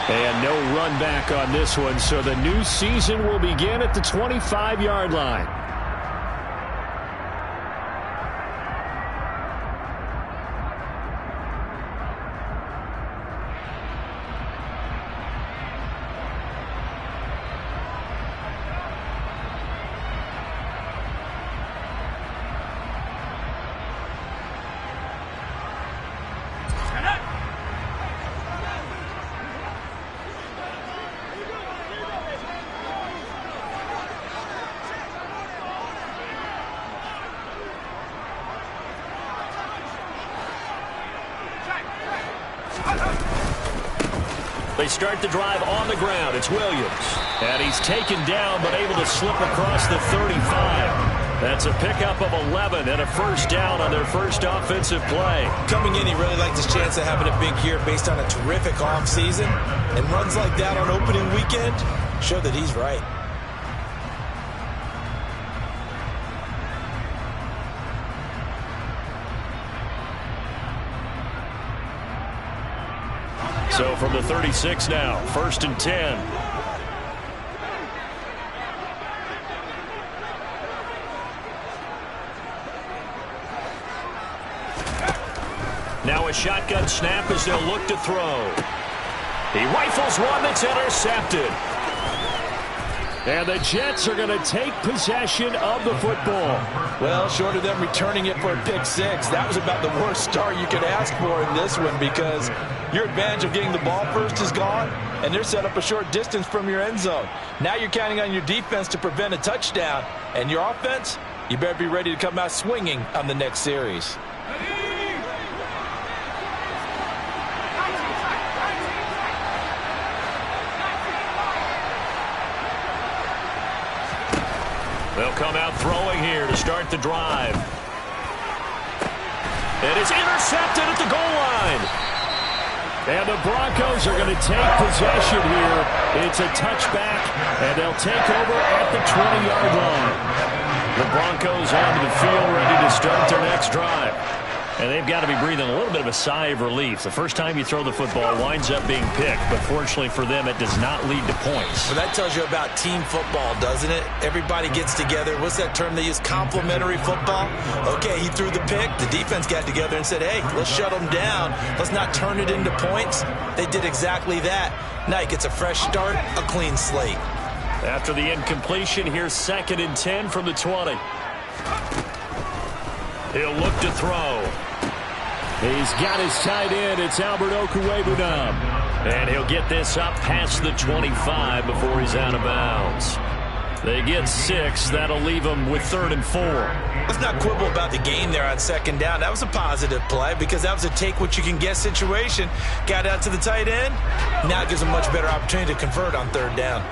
And no run back on this one, so the new season will begin at the 25-yard line. They start the drive on the ground. It's Williams. And he's taken down but able to slip across the 35. That's a pickup of 11 and a first down on their first offensive play. Coming in, he really liked his chance of having a big year based on a terrific offseason. And runs like that on opening weekend show that he's right. So from the 36 now, 1st and 10. Now a shotgun snap as they'll look to throw. He rifles one that's intercepted. And the Jets are going to take possession of the football. Well, short of them returning it for a pick six, that was about the worst start you could ask for in this one because your advantage of getting the ball first is gone, and they're set up a short distance from your end zone. Now you're counting on your defense to prevent a touchdown, and your offense, you better be ready to come out swinging on the next series. They'll come out throwing here to start the drive. It is intercepted at the goal line. And the Broncos are going to take possession here. It's a touchback, and they'll take over at the 20-yard line. The Broncos onto the field ready to start their next drive. And they've got to be breathing a little bit of a sigh of relief. The first time you throw the football winds up being picked, but fortunately for them, it does not lead to points. Well, that tells you about team football, doesn't it? Everybody gets together. What's that term they use? Complementary football? Okay, he threw the pick. The defense got together and said, hey, let's shut them down. Let's not turn it into points. They did exactly that. Now he gets a fresh start, a clean slate. After the incompletion, here's 2nd and 10 from the 20. He'll look to throw. He's got his tight end. It's Albert Okwuegbunam. And he'll get this up past the 25 before he's out of bounds. They get 6. That'll leave them with 3rd and 4. Let's not quibble about the gain there on 2nd down. That was a positive play because that was a take-what-you-can-get situation. Got out to the tight end. Now it gives them a much better opportunity to convert on 3rd down.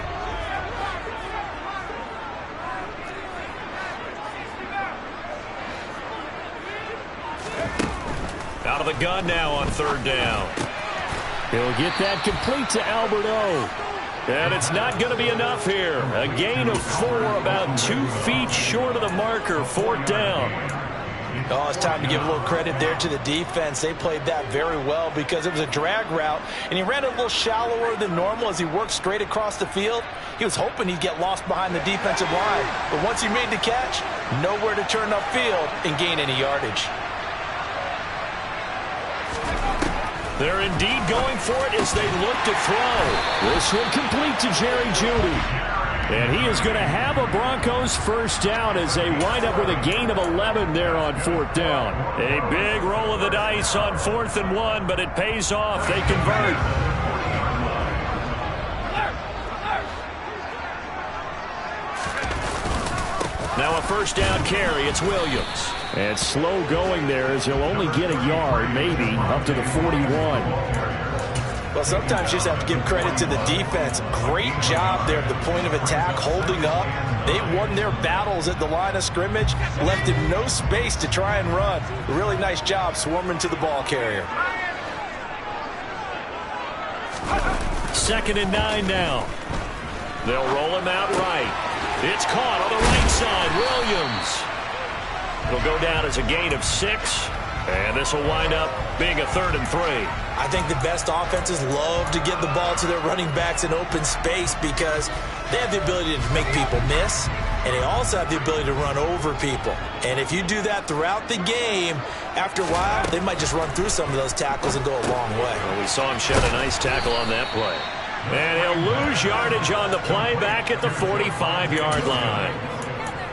Out of the gun now on 3rd down. He'll get that complete to Albert O. And it's not going to be enough here. A gain of 4, about 2 feet short of the marker, 4th down. Oh, it's time to give a little credit there to the defense. They played that very well because it was a drag route, and he ran it a little shallower than normal as he worked straight across the field. He was hoping he'd get lost behind the defensive line, but once he made the catch, nowhere to turn upfield and gain any yardage. They're indeed going for it as they look to throw. This one complete to Jerry Jeudy. And he is going to have a Broncos first down as they wind up with a gain of 11 there on 4th down. A big roll of the dice on 4th and 1, but it pays off. They convert. Now a first down carry. It's Williams. And slow going there as he'll only get a yard, maybe, up to the 41. Well, sometimes you just have to give credit to the defense. Great job there at the point of attack, holding up. They won their battles at the line of scrimmage, left him no space to try and run. Really nice job swarming to the ball carrier. 2nd and 9 now. They'll roll him out right. It's caught on the right side. Williams. It'll go down as a gain of 6. And this will wind up being a 3rd and 3. I think the best offenses love to get the ball to their running backs in open space because they have the ability to make people miss, and they also have the ability to run over people. And if you do that throughout the game, after a while, they might just run through some of those tackles and go a long way. Well, we saw him shed a nice tackle on that play. And he'll lose yardage on the play back at the 45-yard line.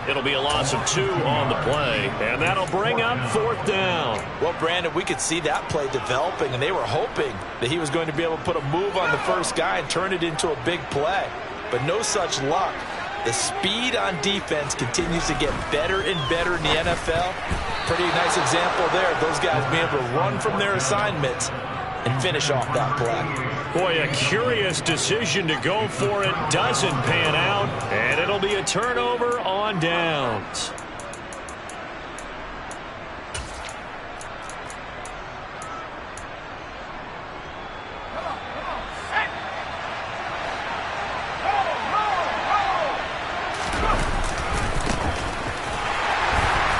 It'll be a loss of 2 on the play, and that'll bring up 4th down. Well, Brandon, we could see that play developing, and they were hoping that he was going to be able to put a move on the first guy and turn it into a big play. But no such luck. The speed on defense continues to get better and better in the NFL. Pretty nice example there of those guys being able to run from their assignments and finish off that play. Boy, a curious decision to go for it. Doesn't pan out, and it'll be a turnover on downs.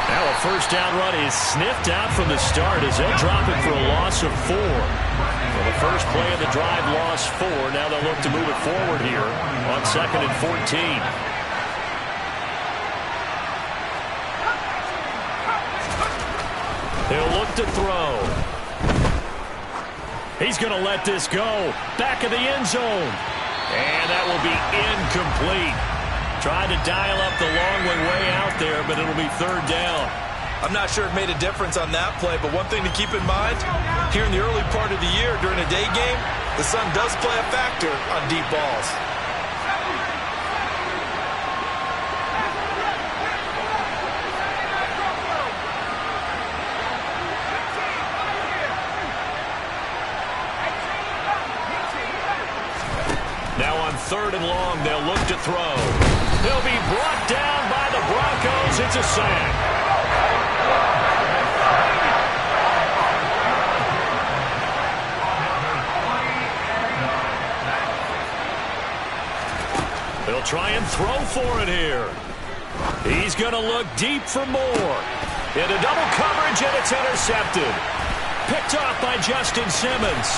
Now a first down run is sniffed out from the start as they'll drop it for a loss of 4. Well, the first play of the drive lost 4. Now they'll look to move it forward here on 2nd and 14. They'll look to throw. He's going to let this go. Back of the end zone. And that will be incomplete. Tried to dial up the long way out there, but it'll be 3rd down. I'm not sure it made a difference on that play, but one thing to keep in mind, here in the early part of the year during a day game, the sun does play a factor on deep balls. Now on 3rd and long, they'll look to throw. He'll be brought down by the Broncos. It's a sack. They'll try and throw for it here. He's going to look deep for more. Into double coverage, and it's intercepted. Picked off by Justin Simmons.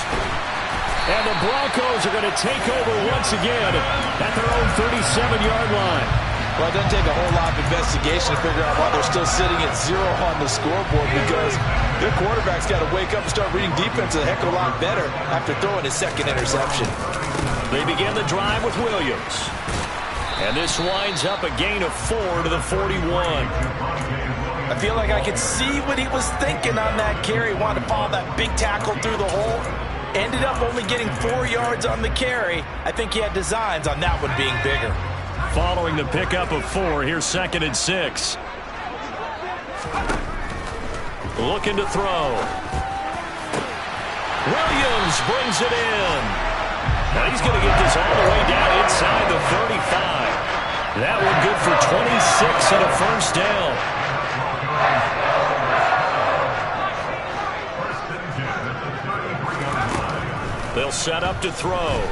And the Broncos are going to take over once again at their own 37-yard line. Well, it doesn't take a whole lot of investigation to figure out why they're still sitting at 0 on the scoreboard, because their quarterback's got to wake up and start reading defense a heck of a lot better after throwing his 2nd interception. They begin the drive with Williams. And this winds up a gain of 4 to the 41. I feel like I could see what he was thinking on that carry. Wanted to follow that big tackle through the hole. Ended up only getting 4 yards on the carry. I think he had designs on that one being bigger. Following the pickup of 4, here's 2nd and 6. Looking to throw. Williams brings it in. Now he's going to get this all the way down inside the 35. That one good for 26 and a first down. They'll set up to throw.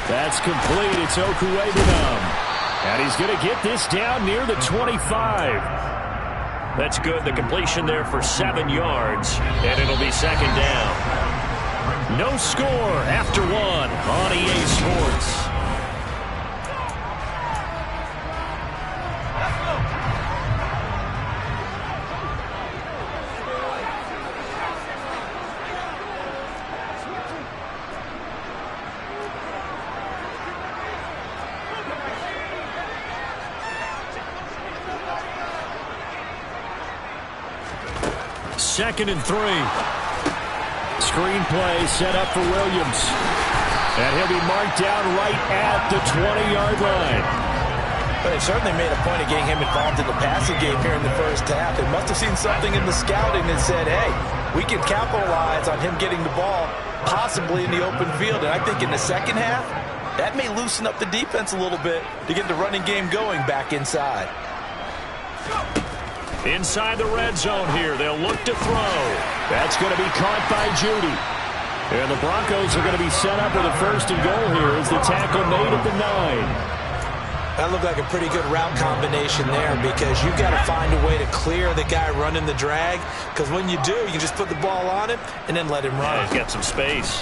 That's complete. It's Okuwebunam. And he's going to get this down near the 25. That's good. The completion there for 7 yards. And it'll be 2nd down. No score after 1 on EA Sports. Second and 3. Screen play set up for Williams. And he'll be marked down right at the 20-yard line. But it certainly made a point of getting him involved in the passing game here in the first half. They must have seen something in the scouting that said, hey, we can capitalize on him getting the ball possibly in the open field. And I think in the second half, that may loosen up the defense a little bit to get the running game going back inside. Inside the red zone here, they'll look to throw. That's going to be caught by Judy. And the Broncos are going to be set up with a 1st and goal here as the tackle made at the 9. That looked like a pretty good route combination there because you've got to find a way to clear the guy running the drag, because when you do, you just put the ball on him and then let him run. Yeah, he's got some space.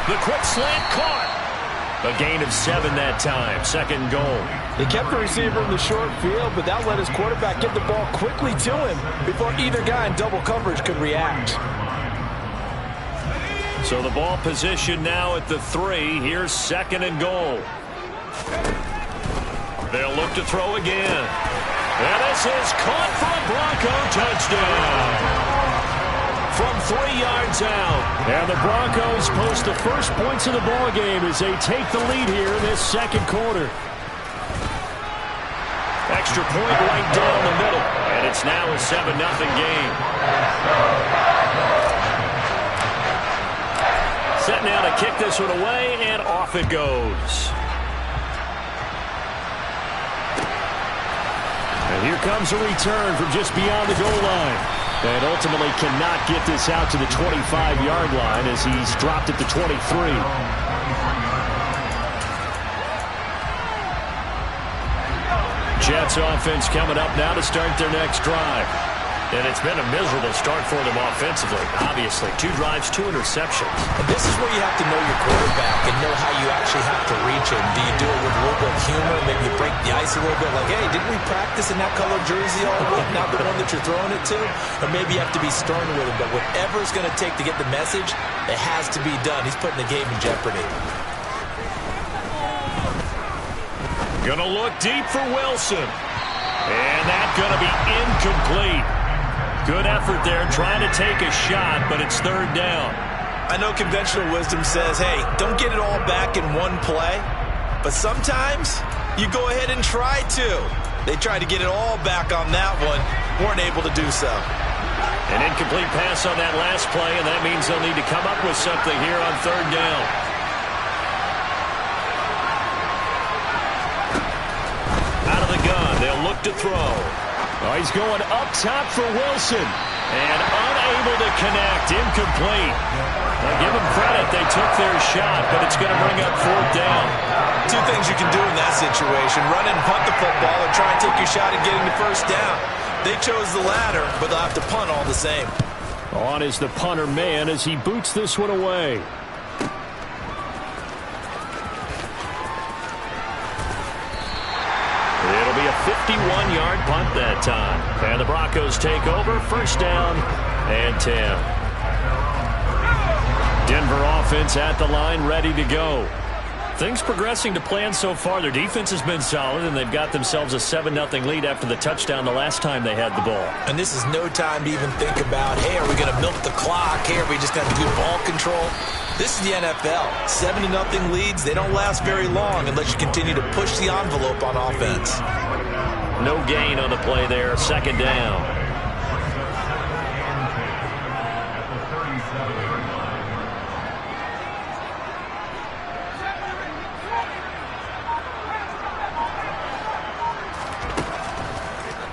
The quick slant caught. A gain of 7 that time. 2nd goal. He kept the receiver in the short field, but that let his quarterback get the ball quickly to him before either guy in double coverage could react. So the ball position now at the 3. Here's 2nd and goal. They'll look to throw again. And this is caught for a Bronco touchdown. From 3 yards out. And the Broncos post the first points of the ball game as they take the lead here in this 2nd quarter. Extra point right down the middle. And it's now a 7-0 game. Set now to kick this one away, and off it goes. And here comes a return from just beyond the goal line. And ultimately cannot get this out to the 25-yard line as he's dropped at the 23. Jets offense coming up now to start their next drive. And it's been a miserable start for them offensively. Obviously, 2 drives, 2 interceptions. And this is where you have to know your quarterback and know how you actually have to reach him. Do you do it with a little bit of humor? Maybe you break the ice a little bit like, hey, didn't we practice in that color jersey all week, not the one that you're throwing it to? Or maybe you have to be stern with him. But whatever it's going to take to get the message, it has to be done. He's putting the game in jeopardy. Gonna look deep for Wilson. And that's gonna be incomplete. Good effort there trying to take a shot, but it's 3rd down. I know conventional wisdom says, hey, don't get it all back in one play. But sometimes you go ahead and try to. They tried to get it all back on that one. Weren't able to do so. An incomplete pass on that last play, and that means they'll need to come up with something here on 3rd down. Out of the gun, they'll look to throw. Oh, he's going up top for Wilson. And unable to connect. Incomplete. Now give them credit. They took their shot, but it's going to bring up 4th down. 2 things you can do in that situation. Run and punt the football or try and take your shot at getting the 1st down. They chose the latter, but they'll have to punt all the same. On is the punter man as he boots this one away. It'll be a 51-yard punt that time. And the Broncos take over. 1st down and 10. Denver offense at the line, ready to go. Things progressing to plan so far. Their defense has been solid, and they've got themselves a 7-0 lead after the touchdown the last time they had the ball. And this is no time to even think about, hey, are we going to milk the clock? Hey, are we just going to do ball control? This is the NFL. 7-0 leads, they don't last very long unless you continue to push the envelope on offense. No gain on the play there. 2nd down.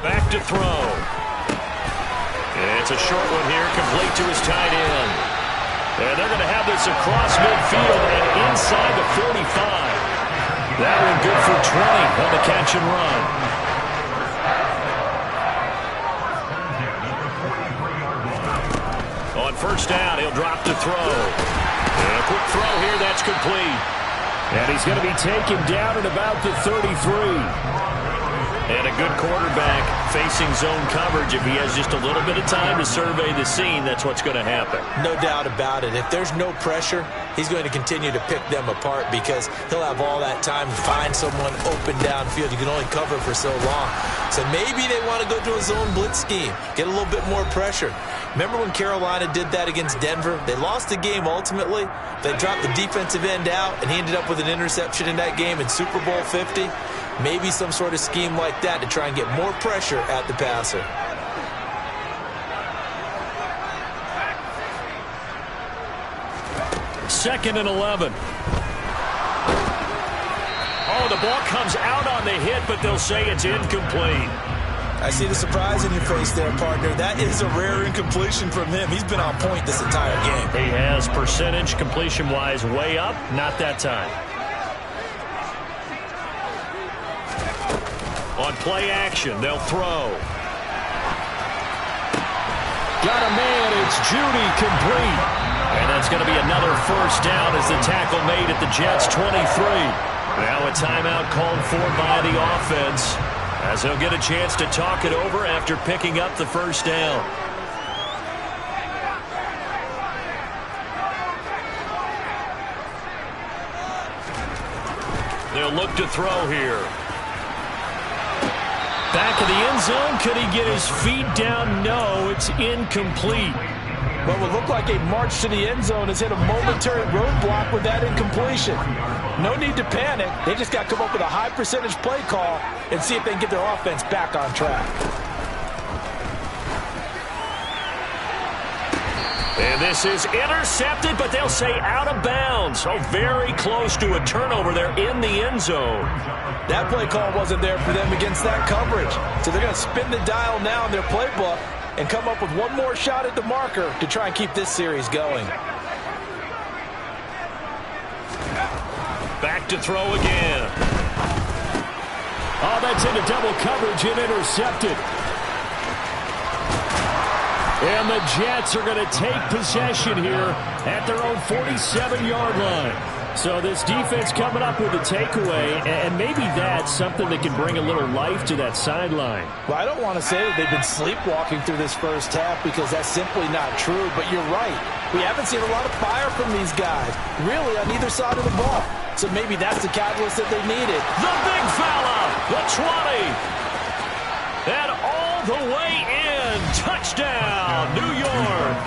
Back to throw. It's a short one here, complete to his tight end. And they're going to have this across midfield and inside the 45. That one good for 20 on the catch and run. On 1st down, he'll drop to throw. And a quick throw here, that's complete. And he's going to be taken down at about the 33. And a good quarterback facing zone coverage. If he has just a little bit of time to survey the scene, that's what's going to happen. No doubt about it. If there's no pressure, he's going to continue to pick them apart because he'll have all that time to find someone open downfield. You can only cover for so long. So maybe they want to go to a zone blitz scheme, get a little bit more pressure. Remember when Carolina did that against Denver? They lost the game ultimately. They dropped the defensive end out, and he ended up with an interception in that game in Super Bowl 50. Maybe some sort of scheme like that to try and get more pressure at the passer. Second and 11. Oh, the ball comes out on the hit, but they'll say it's incomplete. I see the surprise in your face there, partner. That is a rare incompletion from him. He's been on point this entire game. He has percentage completion-wise way up. Not that time. play action. They'll throw. Got a man. It's Judy, complete. And that's going to be another first down as the tackle made at the Jets' 23. Now a timeout called for by the offense, as they'll get a chance to talk it over after picking up the first down. They'll look to throw here. Back of the end zone. Could he get his feet down? No, it's incomplete. What would look like a march to the end zone has hit a momentary roadblock with that incompletion. No need to panic. They just got to come up with a high percentage play call and see if they can get their offense back on track. And this is intercepted, but they'll say out of bounds. So very close to a turnover there in the end zone. That play call wasn't there for them against that coverage. So they're going to spin the dial now in their playbook and come up with one more shot at the marker to try and keep this series going. Back to throw again. Oh, that's into double coverage and intercepted. And the Jets are going to take possession here at their own 47-yard line. So this defense coming up with a takeaway, and maybe that's something that can bring a little life to that sideline. Well, I don't want to say that they've been sleepwalking through this first half because that's simply not true, but you're right. We haven't seen a lot of fire from these guys, really, on either side of the ball. So maybe that's the catalyst that they needed. The big fella, the 20. And all the way in. Touchdown, New York.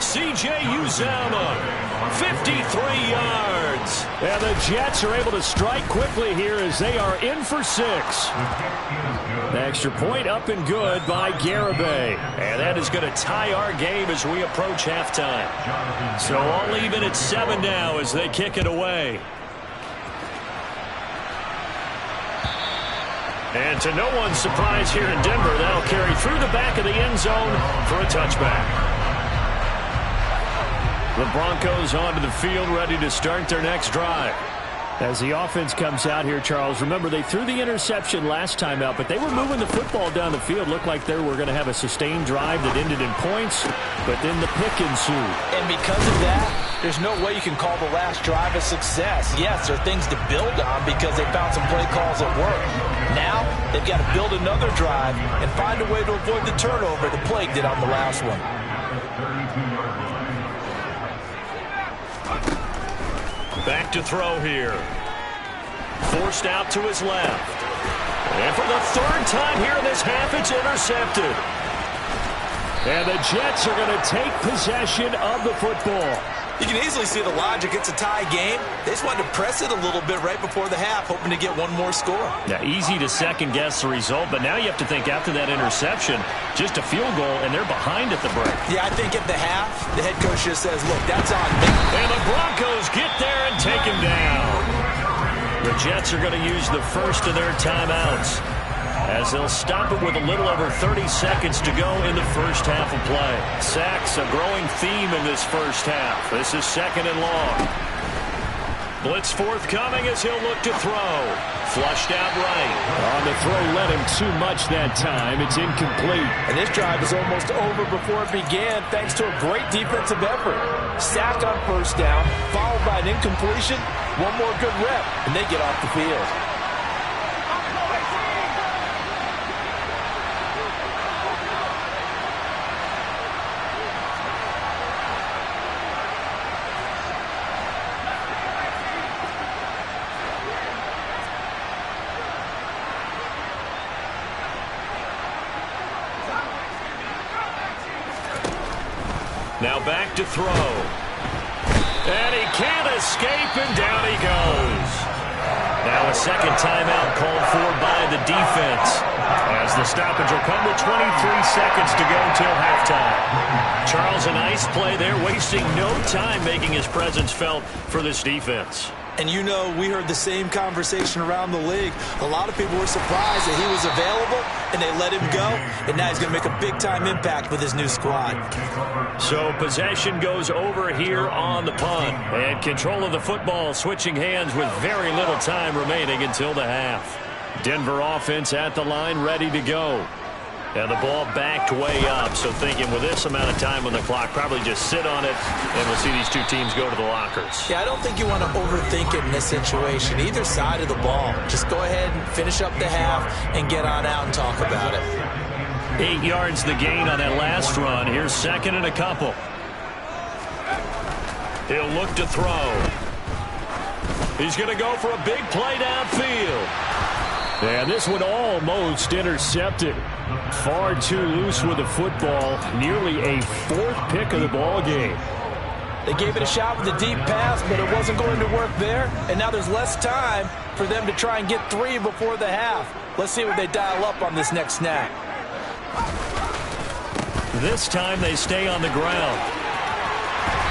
C.J. Uzomah. 53 yards. And the Jets are able to strike quickly here as they are in for 6. The extra point up and good by Garibay. And that is going to tie our game as we approach halftime. So all even at 7 now as they kick it away. And to no one's surprise here in Denver, that'll carry through the back of the end zone for a touchback. The Broncos onto the field, ready to start their next drive. As the offense comes out here, Charles, remember they threw the interception last time out, but they were moving the football down the field. Looked like they were going to have a sustained drive that ended in points, but then the pick ensued. And because of that, there's no way you can call the last drive a success. Yes, there are things to build on because they found some play calls that work. Now, they've got to build another drive and find a way to avoid the turnover the plague did on the last one. Back to throw here. Forced out to his left. And for the third time here in this half, it's intercepted. And the Jets are going to take possession of the football. You can easily see the logic. It's a tie game. They just wanted to press it a little bit right before the half, hoping to get one more score. Yeah, easy to second-guess the result, but now you have to think after that interception, just a field goal, and they're behind at the break. Yeah, I think at the half, the head coach just says, look, that's on me. And the Broncos get there and take him down. The Jets are going to use the first of their timeouts, as they'll stop it with a little over 30 seconds to go in the first half of play. Sacks, a growing theme in this first half. This is second and long. Blitz forthcoming as he'll look to throw. Flushed out right. On the throw, led him too much that time. It's incomplete. And this drive is almost over before it began thanks to a great defensive effort. Sack on first down, followed by an incompletion. One more good rep, and they get off the field. Now back to throw. And he can't escape, and down he goes. Now a second timeout called for by the defense, as the stoppage will come with 23 seconds to go till halftime. Charles, a nice play there, wasting no time making his presence felt for this defense. And you know, we heard the same conversation around the league. A lot of people were surprised that he was available, and they let him go. And now he's going to make a big-time impact with his new squad. So possession goes over here on the punt. And control of the football switching hands with very little time remaining until the half. Denver offense at the line, ready to go. And the ball backed way up, so thinking with this amount of time on the clock, probably just sit on it, and we'll see these two teams go to the lockers. Yeah, I don't think you want to overthink it in this situation. Either side of the ball. Just go ahead and finish up the half and get on out and talk about it. 8 yards the gain on that last run. Here's second and a couple. He'll look to throw. He's going to go for a big play downfield. And this one almost intercepted. Far too loose with the football. Nearly a 4th pick of the ball game. They gave it a shot with a deep pass, but it wasn't going to work there. And now there's less time for them to try and get 3 before the half. Let's see what they dial up on this next snap. This time they stay on the ground.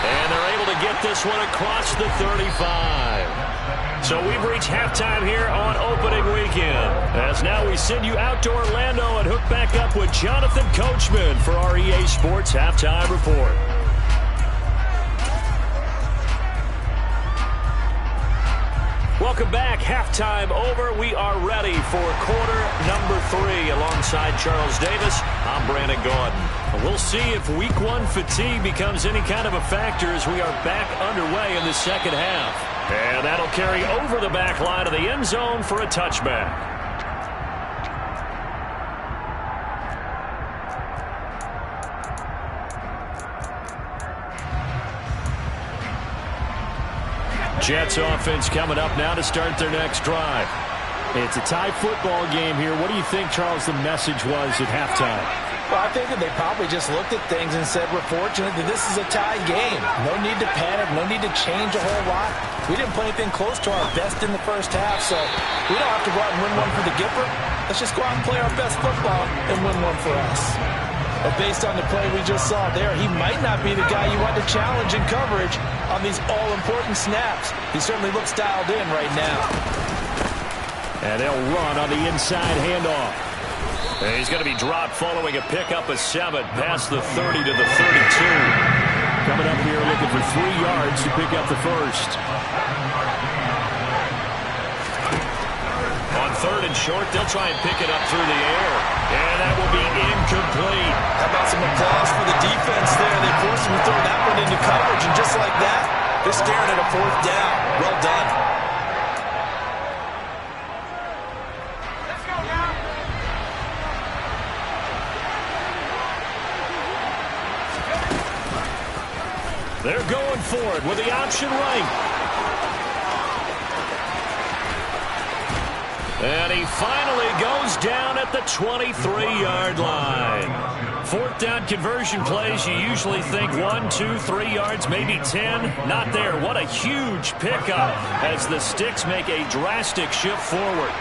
And they're able to get this one across the 35. So we've reached halftime here on opening weekend. As now we send you out to Orlando and hook back up with Jonathan Coachman for our EA Sports Halftime Report. Welcome back. Halftime over. We are ready for quarter number 3 alongside Charles Davis. I'm Brandon Gaudin. We'll see if week 1 fatigue becomes any kind of a factor as we are back underway in the second half. And that'll carry over the back line of the end zone for a touchback. Jets offense coming up now to start their next drive. It's a tie football game here. What do you think, Charles, the message was at halftime? Well, I think that they probably just looked at things and said, we're fortunate that this is a tie game. No need to panic, no need to change a whole lot. We didn't play anything close to our best in the first half, so we don't have to go out and win one for the Gipper. Let's just go out and play our best football and win one for us. But based on the play we just saw there, he might not be the guy you want to challenge in coverage on these all-important snaps. He certainly looks dialed in right now. And they'll run on the inside handoff. And he's going to be dropped following a pickup of 7 past the 30 to the 32. Coming up here looking for 3 yards to pick up the first. On 3rd and short, they'll try and pick it up through the air. And that will be incomplete. How about some applause for the defense there? They forced him to throw that one into coverage, and just like that, they're staring at a 4th down. Well done. They're going for it with the option right. And he finally goes down at the 23-yard line. 4th down conversion plays, you usually think 1, 2, 3 yards, maybe 10. Not there. What a huge pickup as the Sticks make a drastic shift forward.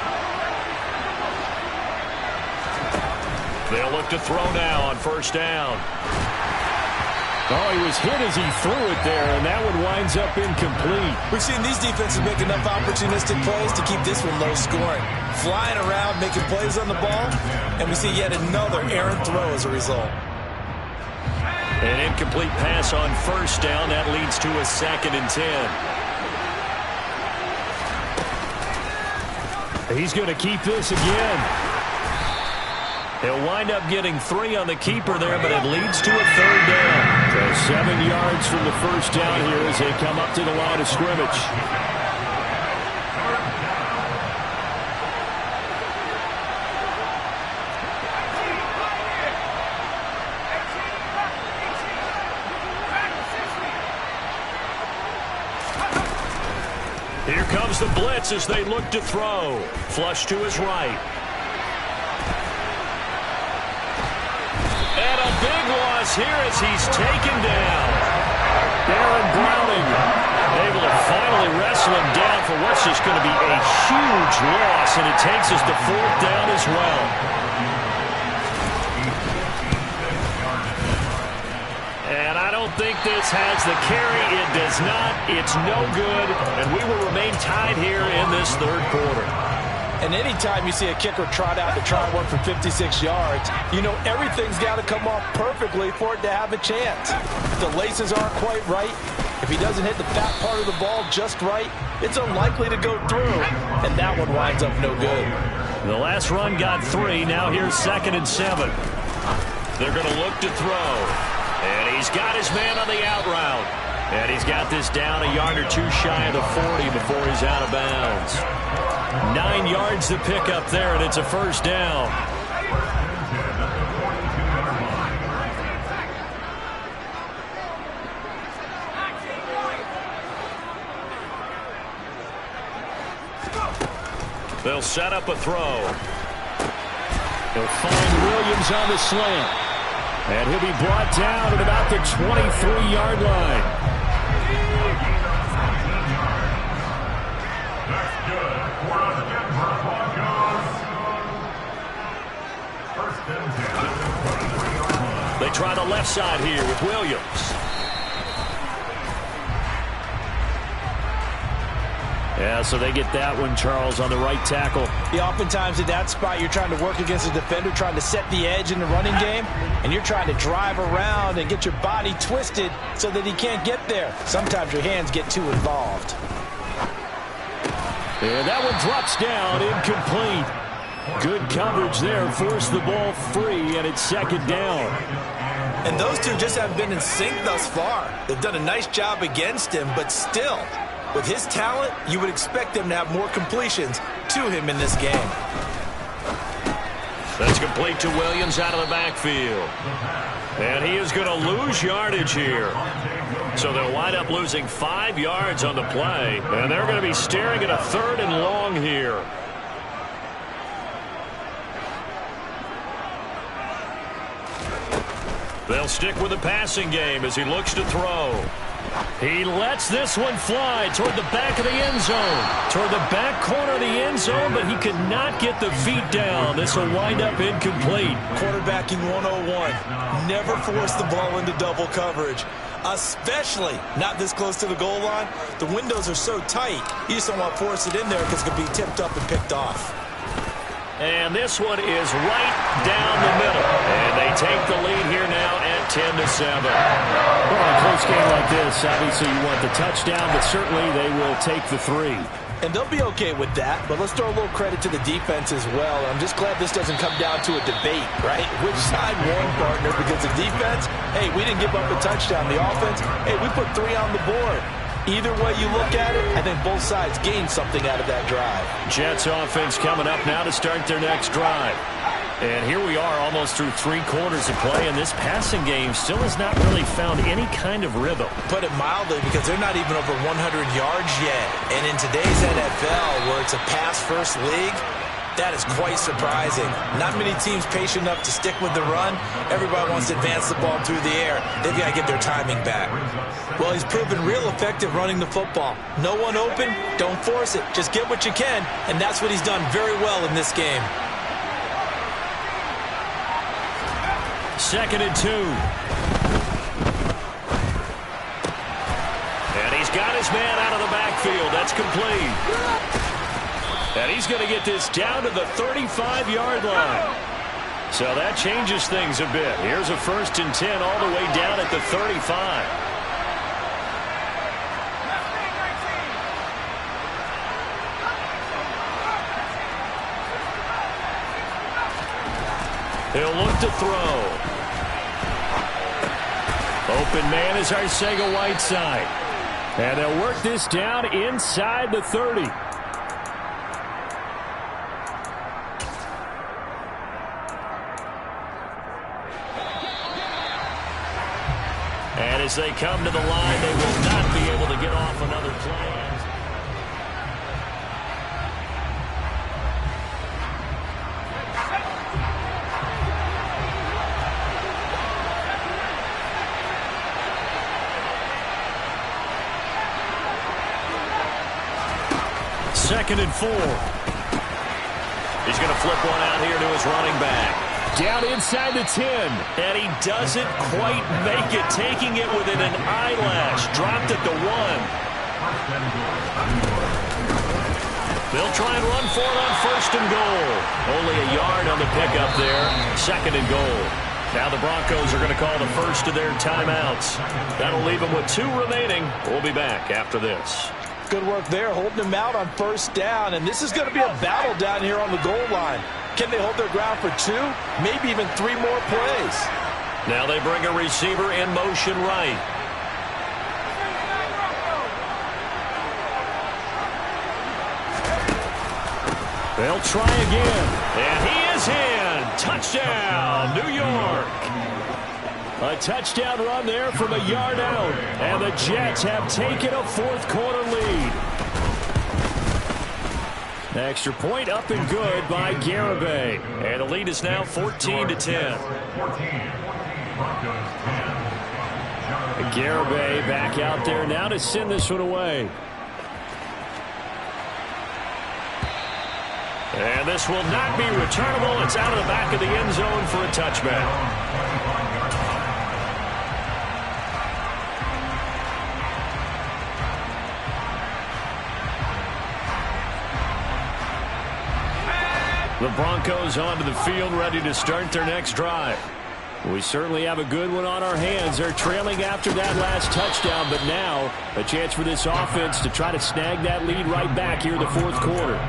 They'll look to throw now on 1st down. Oh, he was hit as he threw it there, and that one winds up incomplete. We've seen these defenses make enough opportunistic plays to keep this one low scoring. Flying around, making plays on the ball, and we see yet another errant throw as a result. An incomplete pass on 1st down. That leads to a 2nd and 10. He's going to keep this again. He'll wind up getting 3 on the keeper there, but it leads to a 3rd down. So 7 yards from the 1st down here as they come up to the line of scrimmage. Here comes the blitz as they look to throw. Flush to his right. And a big loss here as he's taken down. Baron Browning able to finally wrestle him down for what's just going to be a huge loss, and it takes us to 4th down as well. And I don't think this has the carry. It does not. It's no good, and we will remain tied here in this 3rd quarter. And anytime you see a kicker trot out to try one for 56 yards, you know everything's got to come off perfectly for it to have a chance. The laces aren't quite right. If he doesn't hit the fat part of the ball just right, it's unlikely to go through. And that one winds up no good. The last run got 3. Now here's 2nd and 7. They're going to look to throw. And he's got his man on the out route. And he's got this down a yard or 2 shy of the 40 before he's out of bounds. 9 yards to pick up there, and it's a first down. They'll set up a throw. They'll find Williams on the slant. And he'll be brought down at about the 23-yard line. They try the left side here with Williams. Yeah, so they get that one, Charles, on the right tackle. Yeah, oftentimes at that spot, you're trying to work against a defender, trying to set the edge in the running game, and you're trying to drive around and get your body twisted so that he can't get there. Sometimes your hands get too involved. And that one drops down, incomplete. Good coverage there, forced the ball free, and it's 2nd down. And those two just haven't been in sync thus far. They've done a nice job against him, but still, with his talent, you would expect them to have more completions to him in this game. That's complete to Williams out of the backfield. And he is going to lose yardage here. So they'll wind up losing 5 yards on the play. And they're going to be staring at a 3rd and long here. They'll stick with the passing game as he looks to throw. He lets this one fly toward the back of the end zone. Toward the back corner of the end zone, but he could not get the feet down. This will wind up incomplete. Quarterbacking 101. Never force the ball into double coverage, especially not this close to the goal line. The windows are so tight, you just don't want to force it in there because it could be tipped up and picked off. And this one is right down the middle. And they take the lead here now at 10-7. Well, in a close game like this, obviously you want the touchdown, but certainly they will take the 3. And they'll be okay with that, but let's throw a little credit to the defense as well. I'm just glad this doesn't come down to a debate, right? Which side won, partner? Because the defense, hey, we didn't give up a touchdown. The offense, hey, we put 3 on the board. Either way you look at it, I think both sides gained something out of that drive. Jets offense coming up now to start their next drive. And here we are almost through 3 quarters of play, and this passing game still has not really found any kind of rhythm. Put it mildly, because they're not even over 100 yards yet. And in today's NFL, where it's a pass-first league, that is quite surprising. Not many teams patient enough to stick with the run. Everybody wants to advance the ball through the air. They've got to get their timing back. Well, he's proven real effective running the football. No one open, don't force it. Just get what you can, and that's what he's done very well in this game. 2nd and 2. And he's got his man out of the backfield. That's complete. And he's going to get this down to the 35-yard line. So that changes things a bit. Here's a 1st and 10 all the way down at the 35. He'll look to throw. Open man is Arcega-Whiteside. And they'll work this down inside the 30. And as they come to the line, they will not be able to get off another play. Second and 4. He's going to flip one out here to his running back. Down inside the 10. And he doesn't quite make it, taking it within an eyelash. Dropped at the 1. They'll try and run for it on 1st and goal. Only a yard on the pickup there. 2nd and goal. Now the Broncos are going to call the first of their timeouts. That'll leave them with 2 remaining. We'll be back after this. Good work there, holding them out on first down. And this is going to be a battle down here on the goal line. Can they hold their ground for 2, maybe even 3 more plays? Now they bring a receiver in motion right. They'll try again. And he is in. Touchdown, New York. A touchdown run there from a yard out. And the Jets have taken a fourth-quarter lead. Extra point up and good by Garibay. And the lead is now 14-10. Garibay back out there now to send this one away. And this will not be returnable. It's out of the back of the end zone for a touchback. The Broncos onto the field, ready to start their next drive. We certainly have a good one on our hands. They're trailing after that last touchdown, but now a chance for this offense to try to snag that lead right back here in the fourth quarter.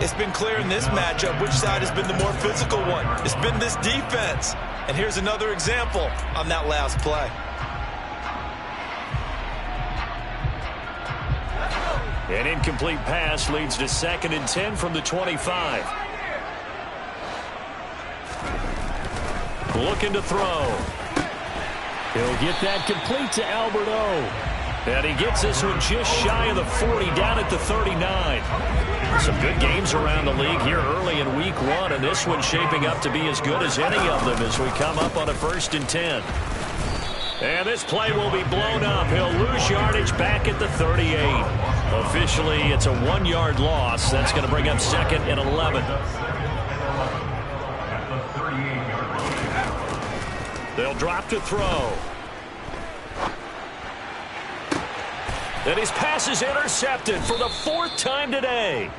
It's been clear in this matchup which side has been the more physical one. It's been this defense. And here's another example on that last play. An incomplete pass leads to 2nd and 10 from the 25. Looking to throw. He'll get that complete to Albert O. And he gets this one just shy of the 40, down at the 39. Some good games around the league here early in week 1, and this one's shaping up to be as good as any of them as we come up on a 1st and 10. And this play will be blown up. He'll lose yardage back at the 38. Officially, it's a 1-yard loss. That's going to bring up 2nd and 11. They'll drop to throw. And his pass is intercepted for the 4th time today.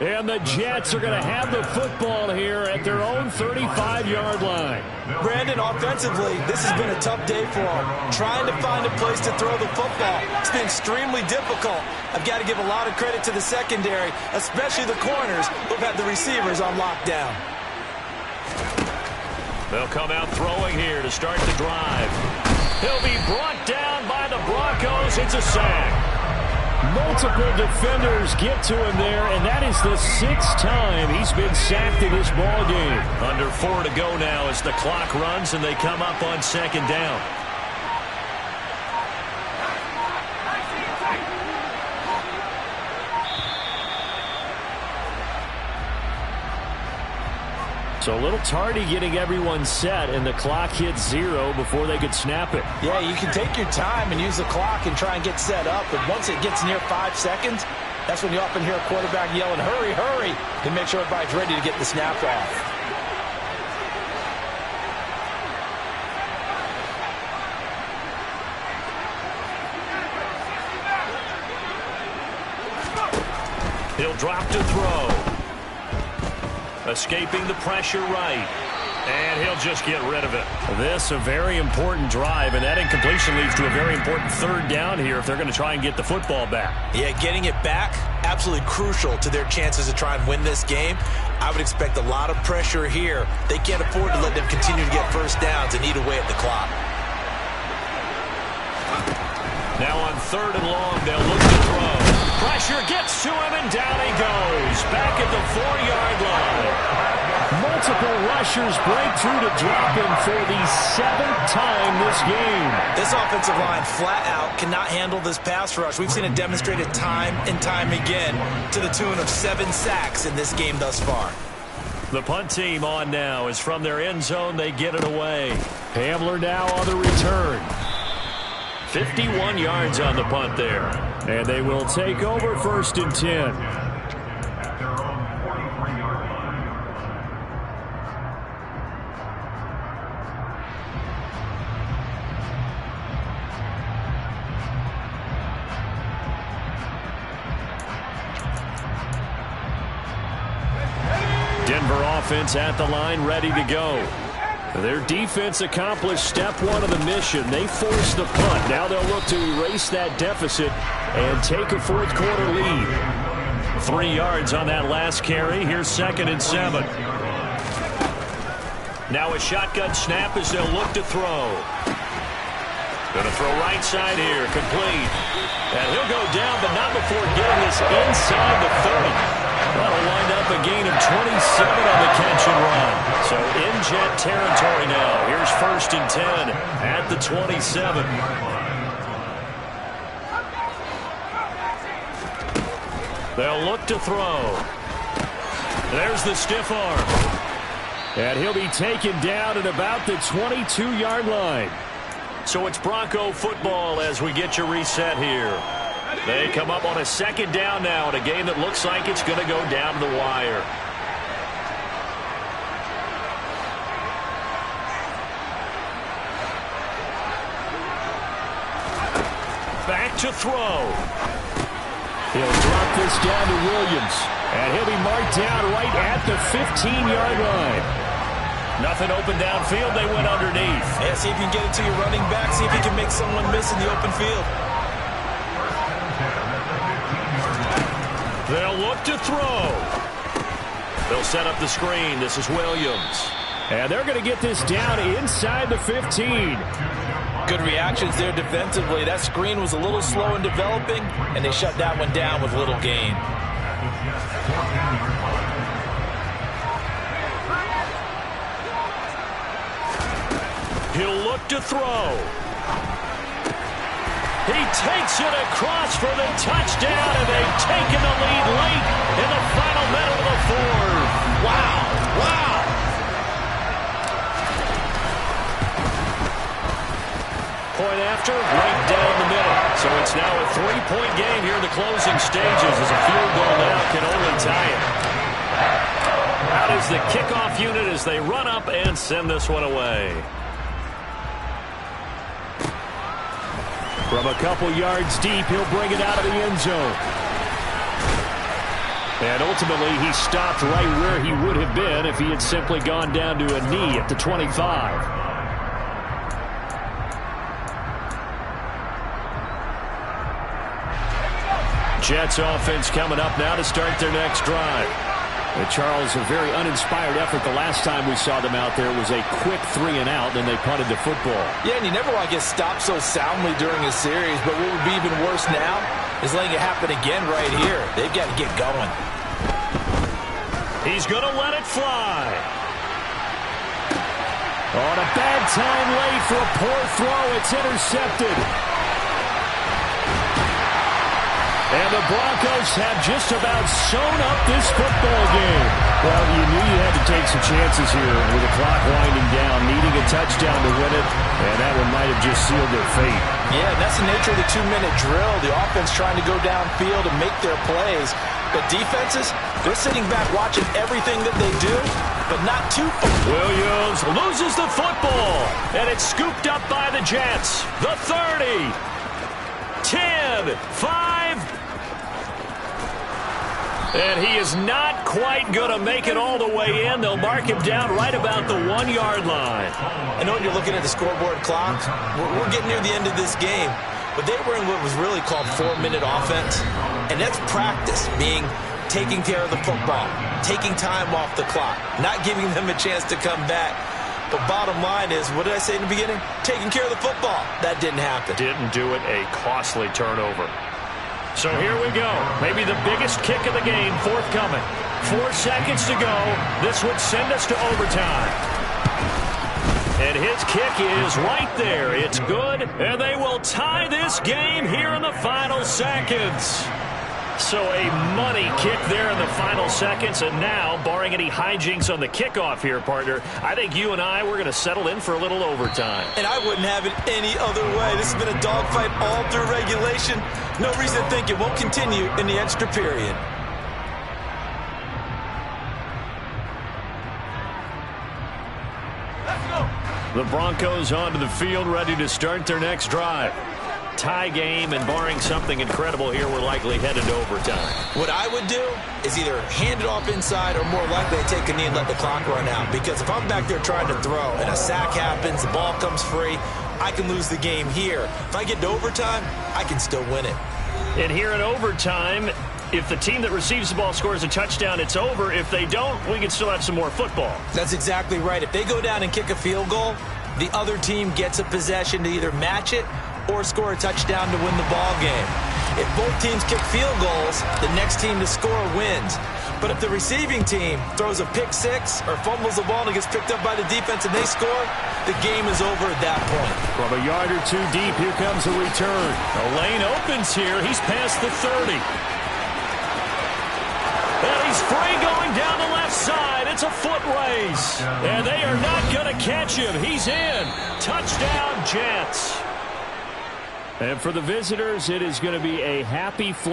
And the Jets are going to have the football here at their own 35-yard line. Brandon, offensively, this has been a tough day for them. Trying to find a place to throw the football. It's been extremely difficult. I've got to give a lot of credit to the secondary, especially the corners who've had the receivers on lockdown. They'll come out throwing here to start the drive. He'll be brought down by the Broncos. It's a sack. Multiple defenders get to him there, and that is the 6th time he's been sacked in this ball game. Under 4 to go now as the clock runs and they come up on 2nd down. So a little tardy getting everyone set, and the clock hits 0 before they could snap it. Yeah, you can take your time and use the clock and try and get set up, but once it gets near 5 seconds, that's when you often hear a quarterback yelling, hurry, hurry, to make sure everybody's ready to get the snap off. He'll drop to throw. Escaping the pressure right. And he'll just get rid of it. This a very important drive, and that incompletion leads to a very important 3rd down here if they're going to try and get the football back. Yeah, getting it back, absolutely crucial to their chances to try and win this game. I would expect a lot of pressure here. They can't afford to let them continue to get first downs and eat away at the clock. Now on 3rd and long, they'll look to throw. Pressure gets to him, and down he goes. Back at the 4-yard line. Multiple rushers break through to drop him for the 7th time this game. This offensive line flat out cannot handle this pass rush. We've seen it demonstrated time and time again to the tune of 7 sacks in this game thus far. The punt team on now is from their end zone. They get it away. Hamler now on the return. 51 yards on the punt there. And they will take over 1st and 10. Denver offense at the line, ready to go. Their defense accomplished step one of the mission. They forced the punt. Now they'll look to erase that deficit and take a fourth quarter lead. 3 yards on that last carry. Here's 2nd and 7. Now a shotgun snap as they'll look to throw. Going to throw right side here. Complete. And he'll go down, but not before getting this inside the 30. That'll wind up a gain of 27 on the catch and run. So in Jet territory now. Here's 1st and 10 at the 27. They'll look to throw. There's the stiff arm. And he'll be taken down at about the 22-yard line. So it's Bronco football as we get you reset here. They come up on a 2nd down now in a game that looks like it's going to go down to the wire. Back to throw. He'll drop this down to Williams. And he'll be marked down right at the 15-yard line. Nothing open downfield. They went underneath. Yeah, see if you can get it to your running back. See if you can make someone miss in the open field. They'll look to throw. They'll set up the screen. This is Williams. And they're going to get this down inside the 15. Good reactions there defensively. That screen was a little slow in developing, and they shut that one down with little gain. He'll look to throw. He takes it across for the touchdown, and they've taken the lead late in the final minute of the fourth. Wow, wow. Point after, right down the middle. So it's now a 3-point game here in the closing stages as a field goal now can only tie it. Out is the kickoff unit as they run up and send this one away. From a couple yards deep, he'll bring it out of the end zone. And ultimately, he stopped right where he would have been if he had simply gone down to a knee at the 25. Jets offense coming up now to start their next drive. Charles, a very uninspired effort the last time we saw them out there. It was a quick 3-and-out, then they punted the football. Yeah, and you never want to get stopped so soundly during a series, but what would be even worse now is letting it happen again right here. They've got to get going. He's going to let it fly. On a bad time late for a poor throw. It's intercepted. And the Broncos have just about sewn up this football game. Well, you knew you had to take some chances here with the clock winding down, needing a touchdown to win it, and that one might have just sealed their fate. Yeah, and that's the nature of the 2-minute drill. The offense trying to go downfield and make their plays. But defenses, they're sitting back watching everything that they do, but not too far. Williams loses the football, and it's scooped up by the Jets. The 30, 10, 5, and he is not quite going to make it all the way in. They'll mark him down right about the 1-yard line. I know when you're looking at the scoreboard clock, we're getting near the end of this game, but they were in what was really called 4-minute offense, and that's practice, being taking care of the football, taking time off the clock, not giving them a chance to come back. But bottom line is, what did I say in the beginning? Taking care of the football. That didn't happen. Didn't do it. A costly turnover. So here we go. Maybe the biggest kick of the game forthcoming. 4 seconds to go. This would send us to overtime. And his kick is right there. It's good, and they will tie this game here in the final seconds. So a money kick there in the final seconds, and now, barring any hijinks on the kickoff here, partner, I think you and I, we're going to settle in for a little overtime. And I wouldn't have it any other way. This has been a dogfight all through regulation. No reason to think it won't continue in the extra period. The Broncos onto the field, ready to start their next drive. tie game, and barring something incredible here, we're likely headed to overtime. What I would do is either hand it off inside or more likely take a knee and let the clock run out. Because if I'm back there trying to throw and a sack happens, the ball comes free, I can lose the game here. If I get to overtime, I can still win it. And here in overtime, if the team that receives the ball scores a touchdown, it's over. If they don't, we can still have some more football. That's exactly right. If they go down and kick a field goal, the other team gets a possession to either match it or score a touchdown to win the ball game. If both teams kick field goals, the next team to score wins. But if the receiving team throws a pick six or fumbles the ball and it gets picked up by the defense and they score, the game is over at that point. From a yard or two deep, here comes a return. The lane opens here. He's past the 30. And he's free going down the left side. It's a foot race. And they are not going to catch him. He's in. Touchdown, Jets. And for the visitors, it is going to be a happy flight.